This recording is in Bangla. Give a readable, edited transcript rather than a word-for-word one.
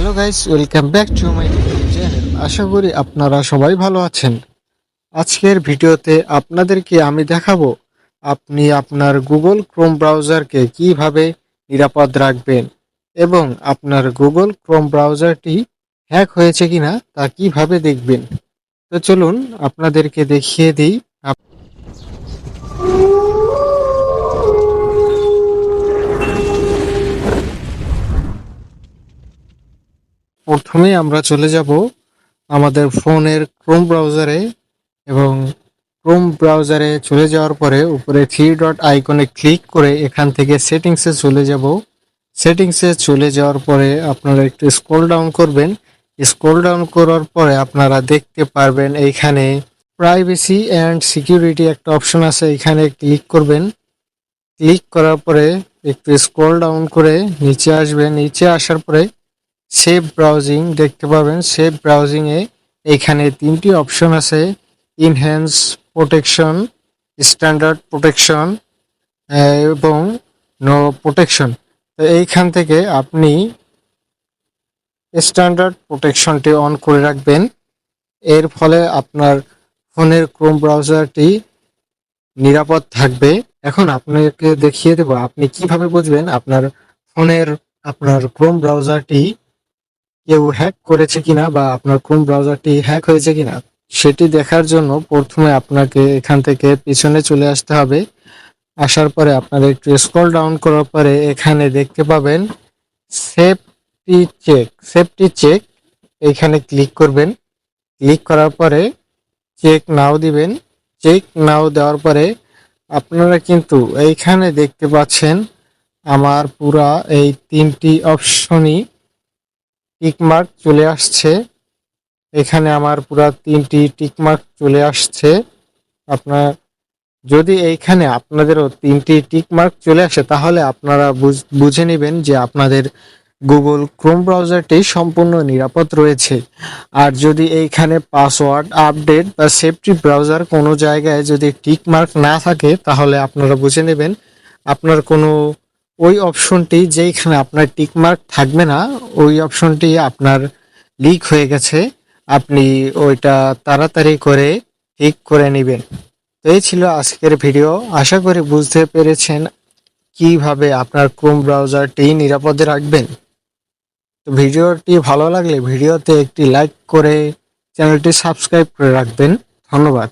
Hello guys, welcome back to my channel. আশা করি আপনারা সবাই ভালো আছেন। আজকের ভিডিওতে আপনাদেরকে আমি দেখাবো আপনি আপনার গুগল ক্রোম ব্রাউজারকে কিভাবে নিরাপদ রাখবেন এবং আপনার গুগল ক্রোম ব্রাউজারটি হ্যাক হয়েছে কিনা তা কিভাবে দেখবেন। তো চলুন আপনাদেরকে দেখিয়ে দিই। প্রথমেই আমরা চলে যাব আমাদের ফোনের ক্রোম ব্রাউজারে এবং ক্রোম ব্রাউজারে চলে যাওয়ার পরে উপরে থ্রি ডট আইকনে ক্লিক করে এখান থেকে সেটিংসে চলে যাব। সেটিংসে চলে যাওয়ার পরে আপনারা একটু স্ক্রল ডাউন করবেন। স্ক্রল ডাউন করার পরে আপনারা দেখতে পারবেন এইখানে প্রাইভেসি অ্যান্ড সিকিউরিটি একটা অপশন আছে, এখানে ক্লিক করবেন। ক্লিক করার পরে একটু স্ক্রল ডাউন করে নিচে আসবেন। নিচে আসার পরে সেভ ব্রাউজিং দেখতে পাবেন। সেভ ব্রাউজিংয়ে এখানে তিনটি অপশন আছে, ইনহ্যান্স প্রোটেকশন, স্ট্যান্ডার্ড প্রোটেকশন এবং নো প্রোটেকশন। তো এইখান থেকে আপনি স্ট্যান্ডার্ড প্রোটেকশনটি অন করে রাখবেন। এর ফলে আপনার ফোনের ক্রোম ব্রাউজারটি নিরাপদ থাকবে। এখন আপনাকে দেখিয়ে দেব আপনি কিভাবে বুঝবেন আপনার ফোনের আপনার ক্রোম ব্রাউজারটি কেউ হ্যাক করেছে কিনা বা আপনার ক্রোম ব্রাউজারটি হ্যাক হয়েছে কিনা। সেটি দেখার জন্য প্রথমে আপনাকে এখান থেকে পিছনে চলে আসতে হবে। আসার পরে আপনারা একটু স্ক্রল ডাউন করার পরে এখানে দেখতে পাবেন সেফটি চেক এইখানে ক্লিক করবেন। ক্লিক করার পরে চেক নাও দিবেন। চেক নাও দেওয়ার পরে আপনারা কিন্তু এইখানে দেখতে পাচ্ছেন আমার পুরা এই তিনটি অপশনই টিকমার্ক চলে আসছে। এখানে আমার পুরা তিনটি টিকমার্ক চলে আসছে। আপনার যদি এইখানে আপনাদেরও তিনটি টিকমার্ক চলে আসে তাহলে আপনারা বুঝে নেবেন যে আপনাদের গুগল ক্রোম ব্রাউজারটি সম্পূর্ণ নিরাপদ রয়েছে। আর যদি এইখানে পাসওয়ার্ড আপডেট বা সেফটি ব্রাউজার কোনো জায়গায় যদি টিকমার্ক না থাকে তাহলে আপনারা বুঝে নেবেন আপনার কোনো ওই অপশনটি যেইখানে আপনার টিকমার্ক থাকবে না ওই অপশনটি আপনার লিক হয়ে গেছে। আপনি ওইটা তাড়াতাড়ি করে ঠিক করে নেবেন। তো এই ছিল আজকের ভিডিও। আশা করি বুঝতে পেরেছেন কিভাবে আপনার ক্রোম ব্রাউজারটি নিরাপদে রাখবেন। তো ভিডিওটি ভালো লাগলে ভিডিওতে একটি লাইক করে চ্যানেলটি সাবস্ক্রাইব করে রাখবেন। ধন্যবাদ।